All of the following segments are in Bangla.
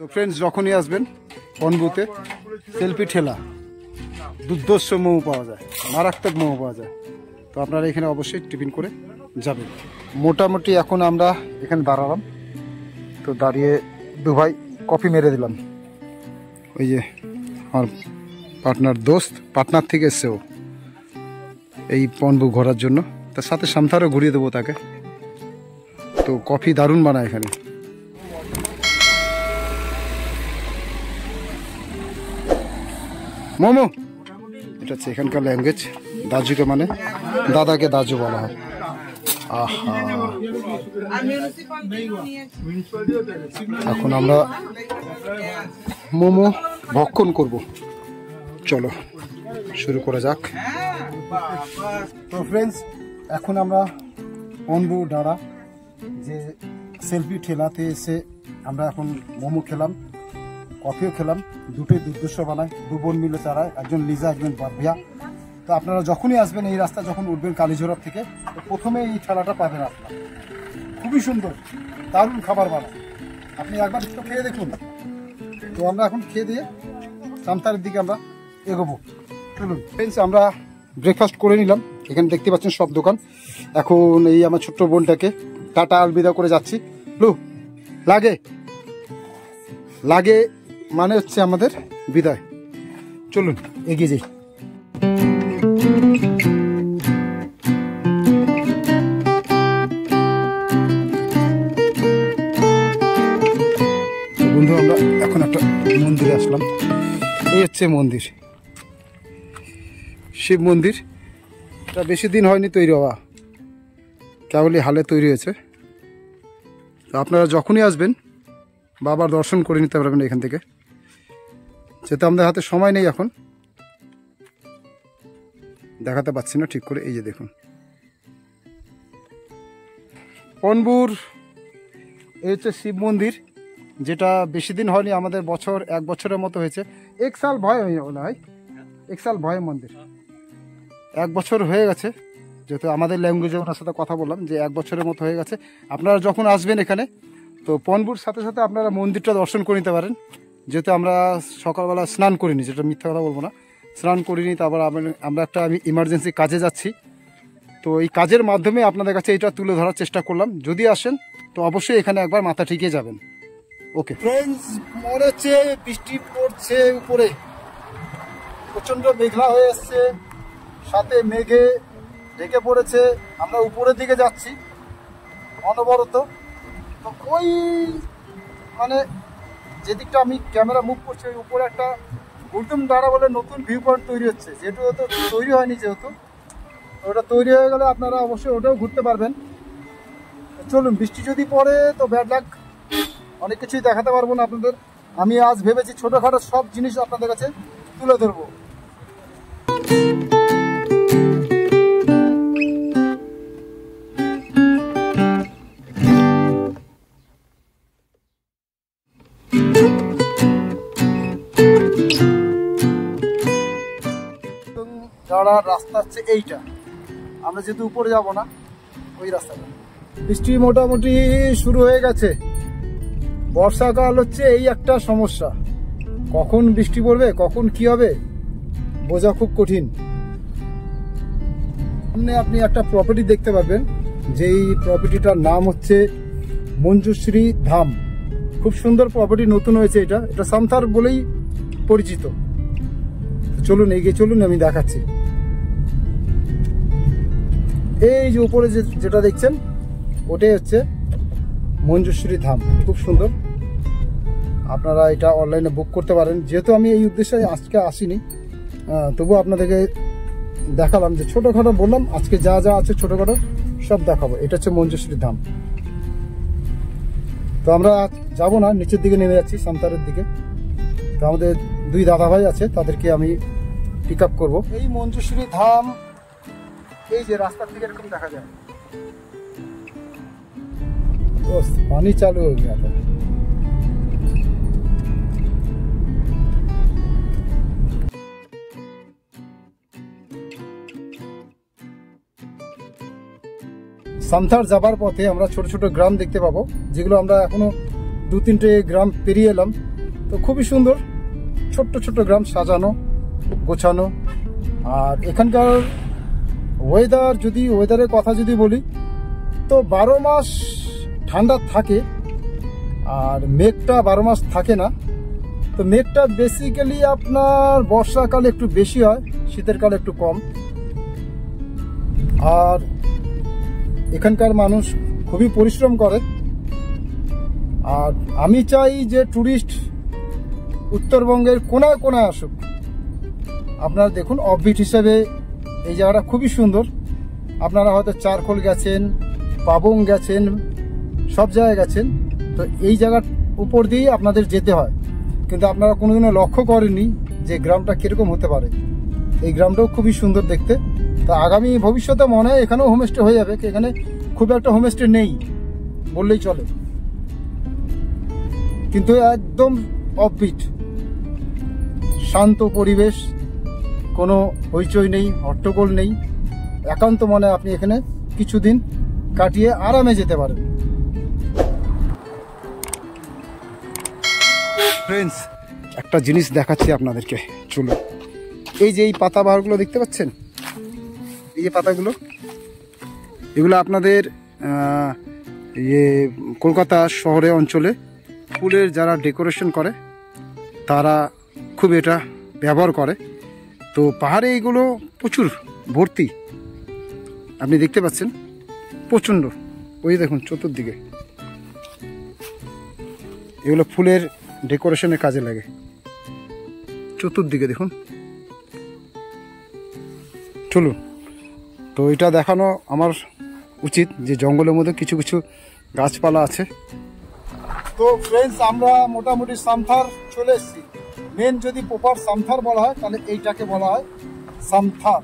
তো ফ্রেন্ডস, যখনই আসবেন পনবুতে সেলফি ঠেলা দুর্ধর্ষ মোমো পাওয়া যায়, মারাত্মক মোমো পাওয়া যায়। তো আপনারা এখানে অবশ্যই টিফিন করে যাবেন। মোটামুটি এখন আমরা এখানে দাঁড়ালাম, তো দাঁড়িয়ে দু ভাই কফি মেরে দিলাম। ওই যে আমার পার্টনার দোস্ত, পার্টনার থেকে এসছে ও এই পনবু ঘোরার জন্য, তার সাথে সামথারও ঘুরিয়ে দেবো তাকে। তো কফি দারুণ বানায় এখানে। মোমো এটা হচ্ছে এখানকার ল্যাঙ্গুয়েজ, দাজুকে মানে দাদাকে দাজু বলা হয়। আহা, এখন আমরা মোমো ভক্ষণ করব। চলো শুরু করা যাক। তো ফ্রেন্ডস, এখন আমরা পনবু ডাঁড়া যে সেলফি ঠেলাতে এসে আমরা এখন মোমো খেলাম, কফিও খেলাম। দুটোই দুর্দর্শ বানায়, দু বোন মিলে চালায়, একজন লিজা একজন বারভিয়া। তো আপনারা যখনই আসবেন এই রাস্তা যখন উঠবেন কালীঝোড়া থেকে, তো প্রথমে এই ঠেলাটা পাবেন আপনার। খুবই সুন্দর, দারুণ খাবার বানায়, আপনি একবার একটু খেয়ে দেখুন। তো আমরা এখন খেয়ে দিয়ে সামতারের দিকে আমরা এগোবো। চলুন ফ্রেন্ডস, আমরা ব্রেকফাস্ট করে নিলাম। এখানে দেখতে পাচ্ছেন সব দোকান। এখন এই আমার ছোট্ট বোনটাকে টাটা আলবিদা করে যাচ্ছি। লু লাগে লাগে মানে হচ্ছে আমাদের বিদায়। চলুন এগিয়ে যাই। বন্ধু, আমরা এখন একটা মন্দিরে আসলাম। এই হচ্ছে মন্দির, শিব মন্দির। এটা বেশি দিন হয়নি তৈরি হওয়া, কেবলই হালে তৈরি হয়েছে। তো আপনারা যখনই আসবেন বাবার দর্শন করে নিতে পারবেন এখান থেকে। যেহেতু আমাদের হাতে সময় নেই, এখন দেখাতে পাচ্ছি না ঠিক করে। এই যে দেখুন পনবুর এই হচ্ছে শিব মন্দির, যেটা বেশি দিন হয়নি, আমাদের এক বছরের মতো হয়েছে। এক সাল ভয় মনে হয়, এক সাল ভয় মন্দির 1 বছর হয়ে গেছে। যেহেতু আমাদের ল্যাঙ্গুয়েজে ওনার সাথে কথা বললাম যে 1 বছরের মতো হয়ে গেছে। আপনারা যখন আসবেন এখানে, তো পনবুর সাথে সাথে আপনারা মন্দিরটা দর্শন করে নিতে পারেন। যেহেতু আমরা সকালবেলা স্নান করিনি, যেটা মিথ্যা কথা বলবো না, স্নান করিনি। তারপর আমি ইমার্জেন্সি কাজে যাচ্ছি, তো এই কাজের মাধ্যমে আপনাদের কাছে এটা তুলে ধরার চেষ্টা করলাম। যদি আসেন তো অবশ্যই এখানে একবার মাথা ঠেকিয়ে যাবেন। ওকে ফ্রেন্ডস, মনে হচ্ছে বৃষ্টি পড়ছে উপরে, প্রচণ্ড মেঘলা হয়ে এসছে, সাথে মেঘে ঢেকে পড়েছে। আমরা উপরের দিকে যাচ্ছি অনবরত। তো ওই মানে যেদিকটা আমি ক্যামেরা মুভ করছি, ওই উপরে একটা গুলদুম ডাঁড়া বলে নতুন ভিউ পয়েন্ট তৈরি হচ্ছে। যেহেতু তো তৈরি হয়নি, যেহেতু ওটা তৈরি হয়ে গেলে আপনারা অবশ্যই ওটাও ঘুরতে পারবেন। চলুন, বৃষ্টি যদি পড়ে তো ব্যাড লাক, অনেক কিছুই দেখাতে পারবো না আপনাদের। আমি আজ ভেবেছি ছোটোখাটো সব জিনিস আপনাদের কাছে তুলে ধরবো। যাওয়ার রাস্তা হচ্ছে এইটা, আমরা যেহেতু উপরে যাব না, ওই রাস্তাটা। বৃষ্টি মোটামুটি শুরু হয়ে গেছে। বর্ষাকাল হচ্ছে এই একটা সমস্যা, কখন বৃষ্টি পড়বে কখন কি হবে বোঝা খুব কঠিন। সামনে আপনি একটা প্রপার্টি দেখতে পাবেন, যেই প্রপার্টিটার নাম হচ্ছে মঞ্জুশ্রী ধাম। খুব সুন্দর প্রপার্টি, নতুন হয়েছে। এটা সামথার বলেই পরিচিত। চলুন এগিয়ে চলুন, আমি দেখাচ্ছি। এই যে উপরে যেটা দেখছেন ওটাই হচ্ছে মঞ্জুশ্রী ধাম, খুব সুন্দর। আপনারা এটা অনলাইনে বুক করতে পারেন। যেহেতু আমি এই উদ্দেশ্যে আজকে আসিনি, তবু আপনাদেরকে দেখালাম যে ছোটোখাটো বললাম, আজকে যা যা আছে ছোটোখাটো সব দেখাবো। এটা হচ্ছে মঞ্জুশ্রী ধাম। তো আমরা যাবো না, নিচের দিকে নেমে যাচ্ছি সামতারের দিকে। তো আমাদের 2 দাদা ভাই আছে, তাদেরকে আমি পিক আপ করবো। এই মঞ্জুশ্রী ধাম, এই যে রাস্তার দিকে এরকম দেখা যায়, পানি চালু হয়ে গেল। সামথার যাবার পথে আমরা ছোট ছোট গ্রাম দেখতে পাবো, যেগুলো আমরা এখনো 2-3টে গ্রাম পেরিয়ে এলাম। তো খুবই সুন্দর, ছোট্ট ছোট্ট গ্রাম, সাজানো গোছানো। আর এখানকার ওয়েদারের কথা যদি বলি তো 12 মাস ঠান্ডা থাকে, আর মেঘটা 12 মাস থাকে না। তো মেঘটা বেসিক্যালি আপনার বর্ষাকালে একটু বেশি হয়, শীতের কালে একটু কম। আর এখানকার মানুষ খুবই পরিশ্রম করে। আর আমি চাই যে ট্যুরিস্ট উত্তরবঙ্গের কোনায় কোনায় আসুক। আপনারা দেখুন, অফবিট হিসেবে এই জায়গাটা খুবই সুন্দর। আপনারা হয়তো চারখোল গেছেন, পাবং গেছেন, সব জায়গায় গেছেন, তো এই জায়গার উপর দিয়েই আপনাদের যেতে হয়। কিন্তু আপনারা কোনোদিনও লক্ষ্য করেননি যে গ্রামটা কীরকম হতে পারে। এই গ্রামটাও খুবই সুন্দর দেখতে। তা আগামী ভবিষ্যতে মনে হয় এখানেও হোমস্টে হয়ে যাবে। এখানে খুব একটা হোমস্টে নেই বললেই চলে, কিন্তু একদম অফবিট, শান্ত পরিবেশ, কোনো হইচই নেই, হট্টগোল নেই। একান্ত মনে আপনি এখানে কিছুদিন কাটিয়ে আরামে যেতে পারেন। ফ্রেন্ডস, একটা জিনিস দেখাচ্ছি আপনাদেরকে, চলুন। এই যে এই পাতাবাহারগুলো দেখতে পাচ্ছেন, এই যে পাতাগুলো, এগুলো আপনাদের কলকাতা শহরে অঞ্চলে ফুলের যারা ডেকোরেশন করে তারা খুব এটা ব্যবহার করে। তো পাহাড়ে এইগুলো প্রচুর ভর্তি, আপনি দেখতে পাচ্ছেন, প্রচণ্ড। ওই দেখুন চতুর্দিকে এগুলো ফুলের ডেকোরেশনের কাজে লাগে। চতুর্দিকে দেখুন। চলুন, তো এটা দেখানো আমার উচিত যে জঙ্গলের মধ্যে কিছু কিছু গাছপালা আছে। তো ফ্রেন্ডস, আমরা মোটামুটি সামথার চলে এসেছি। মেন যদি প্রপার সামথার বলা হয় তাহলে এইটাকে বলা হয় সামথার।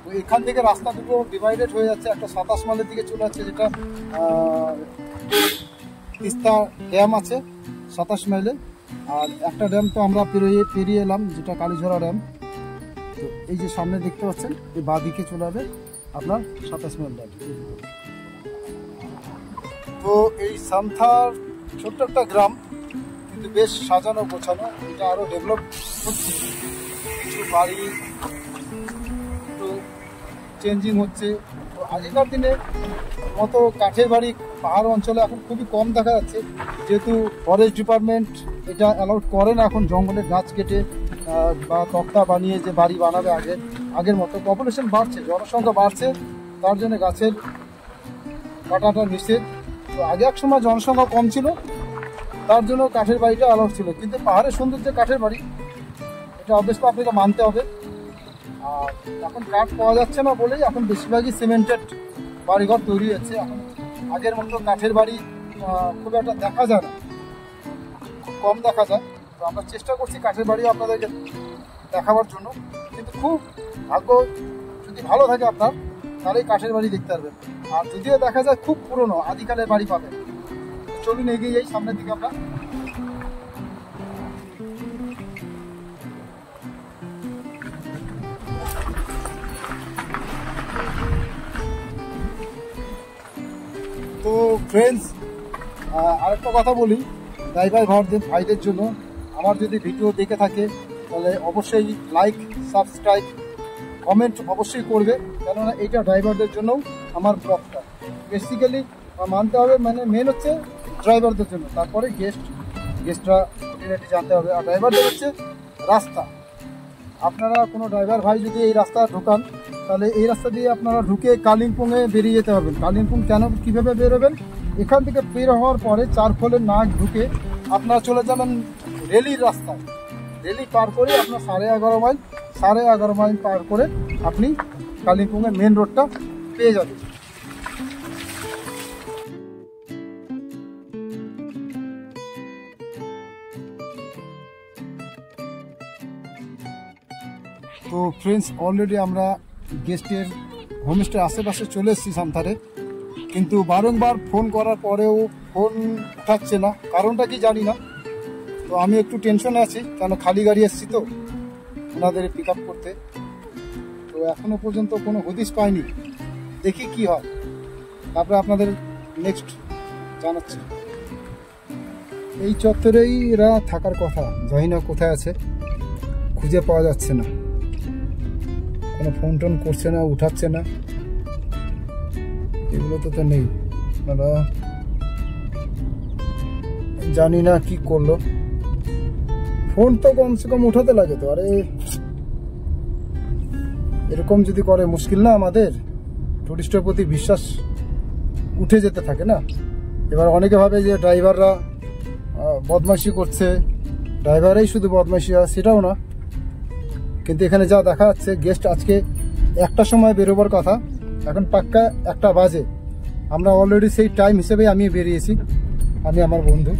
তো এখান থেকে রাস্তা দুটো ডিভাইডেড হয়ে যাচ্ছে, একটা 27 মাইলের দিকে চলে যাচ্ছে, যেটা তিস্তা ড্যাম আছে 27 মাইলে। আর একটা ড্যাম তো আমরা পেরিয়ে এলাম, যেটা কালীঝরা ড্যাম। তো এই যে সামনে দেখতে পাচ্ছেন, এই বাঁ দিকে চলে যাবে আপনার 27 মাইল ড্যাম। তো এই সামথার ছোট্ট একটা গ্রাম, কিন্তু বেশ সাজানো গোছানো। এটা আরও ডেভেলপ হচ্ছে, কিছু বাড়ি একটু চেঞ্জিং হচ্ছে। তো আগেকার দিনে মতো কাঠের বাড়ি পাহাড় অঞ্চলে এখন খুবই কম দেখা যাচ্ছে, যেহেতু ফরেস্ট ডিপার্টমেন্ট এটা অ্যালাউড করে না এখন জঙ্গলের গাছ কেটে বা তক্তা বানিয়ে যে বাড়ি বানাবে আগের মতো। পপুলেশন বাড়ছে, জনসংখ্যা বাড়ছে, তার জন্য গাছের কাটাটা নিষেধ। তো আগে এক সময় জনসংখ্যা কম ছিল, তার জন্য কাঠের বাড়িটা অ্যালাউড ছিল। কিন্তু পাহাড়ের সুন্দর যে কাঠের বাড়ি, এটা অবশ্যই আপনাকে মানতে হবে। আর এখন কাঠ পাওয়া যাচ্ছে না বলেই এখন বেশিরভাগই সিমেন্টেড বাড়িঘর তৈরি হচ্ছে। এখন আগের মতো কাঠের বাড়ি খুব একটা দেখা যায় না, খুব কম দেখা যায়। তো আমরা চেষ্টা করছি কাঠের বাড়ি আপনাদেরকে দেখাবার জন্য। কিন্তু খুব ভাগ্য যদি ভালো থাকে আপনার, তাহলেই কাঠের বাড়ি দেখতে পারবেন। আর যদিও দেখা যায় খুব পুরনো আদিকালের বাড়ি পাবেন। চলুন এগিয়ে যাই সামনের দিকে আমরা। তো ফ্রেন্ডস, আরেকটা কথা বলি ড্রাইভার ভাইদের জন্য, আমার যদি ভিডিও দেখে থাকে তাহলে অবশ্যই লাইক, সাবস্ক্রাইব, কমেন্ট অবশ্যই করবে, কেননা এইটা ড্রাইভারদের জন্যও আমার ব্লগটা বেসিক্যালি মানতে হবে। মানে মেন হচ্ছে ড্রাইভারদের জন্য, তারপরে গেস্টরা খুঁটিনাটি জানতে হবে। আর ড্রাইভারদের হচ্ছে রাস্তা। আপনারা কোনো ড্রাইভার ভাই যদি এই রাস্তা ঢোকান, তাহলে এই রাস্তা দিয়ে আপনারা ঢুকে কালিম্পংয়ে বেরিয়ে যেতে পারবেন। কালিম্পং কীভাবে বেরোবেন, এখান থেকে বের হওয়ার পরে চারখোলের নাক ঢুকে আপনারা চলে যাবেন রেলির রাস্তায়। রেলি পার করে আপনার 11.5 মাইল পার করে আপনি কালিম্পংয়ের মেন রোডটা পেয়ে যাবেন। তো ফ্রেন্ডস, অলরেডি আমরা গেস্টের হোমস্টের আশেপাশে চলে এসেছি সামথারে, কিন্তু বারংবার ফোন করার পরেও ফোন উঠাচ্ছে না, কারণটা কি জানি না। তো আমি একটু টেনশনে আছি, কেন খালি গাড়ি এসেছি তো ওনাদের পিক আপ করতে। তো এখনো পর্যন্ত কোনো হদিশ পাইনি, দেখি কি হয়, তারপরে আপনাদের নেক্সট জানাচ্ছি। এই চত্বরেই এরা থাকার কথা, জানি না কোথায় আছে, খুঁজে পাওয়া যাচ্ছে না, কোনো ফোন টোন করছে না, উঠাচ্ছে না, এগুলো তো নেই। আপনারা জানি না কি করলো, ফোন তো কমসে কম উঠাতে লাগে তো। আরে এরকম যদি করে মুশকিল না, আমাদের টুরিস্টের প্রতি বিশ্বাস উঠে যেতে থাকে না। এবার অনেকে ভাবে যে ড্রাইভাররা বদমাইশি করছে, ড্রাইভারই শুধু বদমাইশি হয়, সেটাও না। কিন্তু এখানে যা দেখা যাচ্ছে, গেস্ট আজকে 1টার সময় বেরোবার কথা, এখন পাক্কা 1টা বাজে। আমরা অলরেডি সেই টাইম হিসেবে আমি বেরিয়েছি, আমি আমার বন্ধু।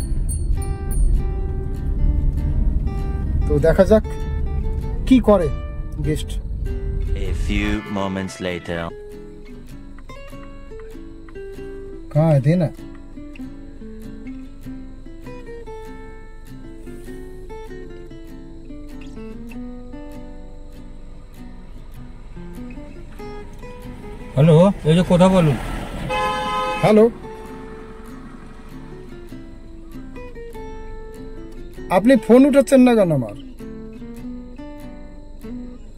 তো দেখা যাক কি করে guest. A few moments later. कहाँ है देना? হ্যালো, এই যে কথা বলুন। হ্যালো, আপনি ফোন উঠাচ্ছেন না কেন আমার?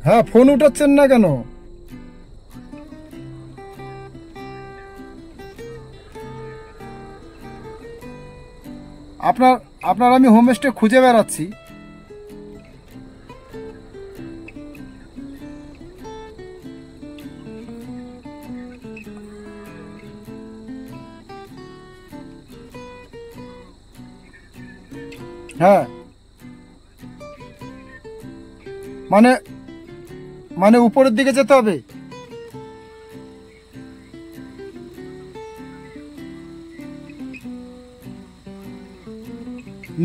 হ্যাঁ, ফোন উঠাচ্ছেন না কেন? আপনার আমি হোমস্টে খুঁজে বেড়াচ্ছি। হ্যাঁ, মানে উপরের দিকে যেতে হবে।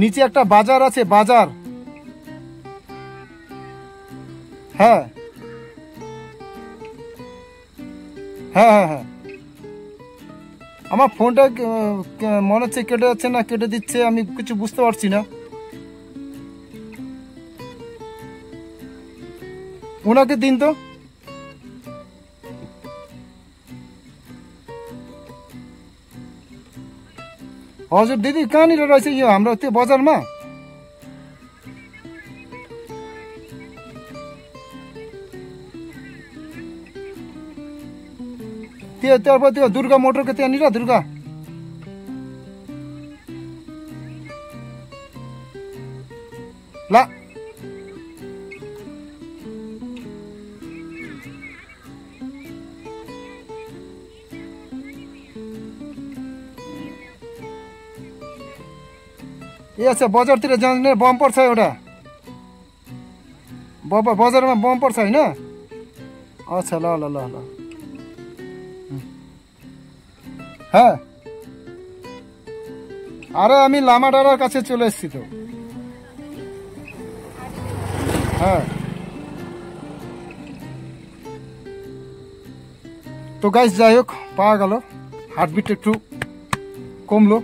নিচে একটা বাজার আছে, বাজার। হ্যাঁ হ্যাঁ হ্যাঁ হ্যাঁ, আমার ফোনটা মনে হচ্ছে কেটে যাচ্ছে না কেটে দিচ্ছে, আমি কিছু বুঝতে পারছি না। ওনাকে দিন তো। हजुर दिदी कहाँनिर रहेछ यो हाम्रो त्यो बजारमा? त्यो दुर्गा मोटरको त्यहाँनिर, दुर्गा ला। ए अच्छा, बजारतिर जाने बम्पर छ एउटा, बजारमा बम्पर छ होइन? अच्छा, ल ल ल ल। হ্যাঁ, আরে আমি লামাডারার কাছে চলে এসেছি তো। হ্যাঁ, তো গাইস যাই হোক, পাওয়া গেল। হার্টবিট একটু কমলো,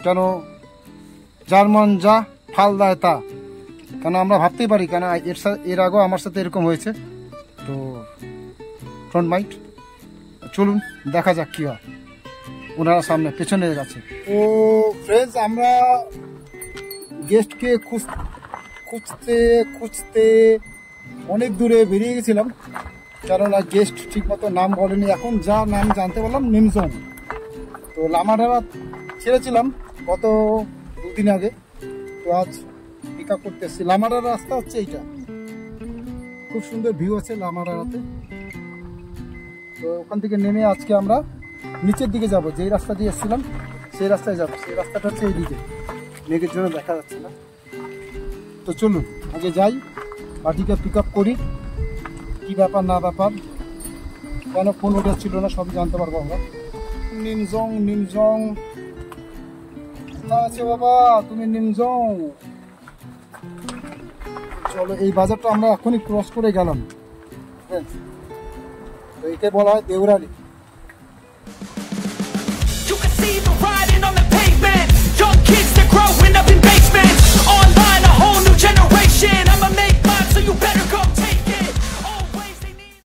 কেন যার মন যা ফাল দেয় তা, কেন আমরা ভাবতেই পারি, কেন এর আগেও আমার সাথে এরকম হয়েছে। তো ফ্রন্ট মাইন্ড, চলুন দেখা যাক কি হয়। ওনারা সামনে পেছনে গেছে। তো ফ্রেন্ডস, আমরা গেস্টকে খুঁজতে খুঁজতে অনেক দূরে বেরিয়ে গেছিলাম, কেননা গেস্ট ঠিক মতো নাম বলেনি। এখন যা নাম জানতে পারলাম, নিমজং। তো লামাডারা ছেড়েছিলাম গত 2 দিন আগে, তো আজ পিক আপ করতে এসেছি। লামাডারা রাস্তা হচ্ছে এইটা, খুব সুন্দর ভিউ আছে লামাডারাতে। তো ওখান থেকে নেমে আজকে আমরা নিচের দিকে যাব, যেই রাস্তা দিয়ে এসেছিলাম সেই রাস্তায় যাব। সেই রাস্তাটা হচ্ছে এইদিকে, মেঘের জন্য দেখা যাচ্ছে না। তো চলুন আগে যাই, পার্টিকে পিক আপ করি, কী ব্যাপার না ব্যাপার, কেন ফোন উঠাচ্ছিল না, সবই জানতে পারবো আমরা। নিমজং, নিমজং কোথায় আছে বাবা তুমি? নিমজং, চলো। এই বাজারটা আমরা এখনই ক্রস করে গেলাম। তো একে বলা হয় Deorali. You can see the writing on the pavement. Young kids, they're growing up in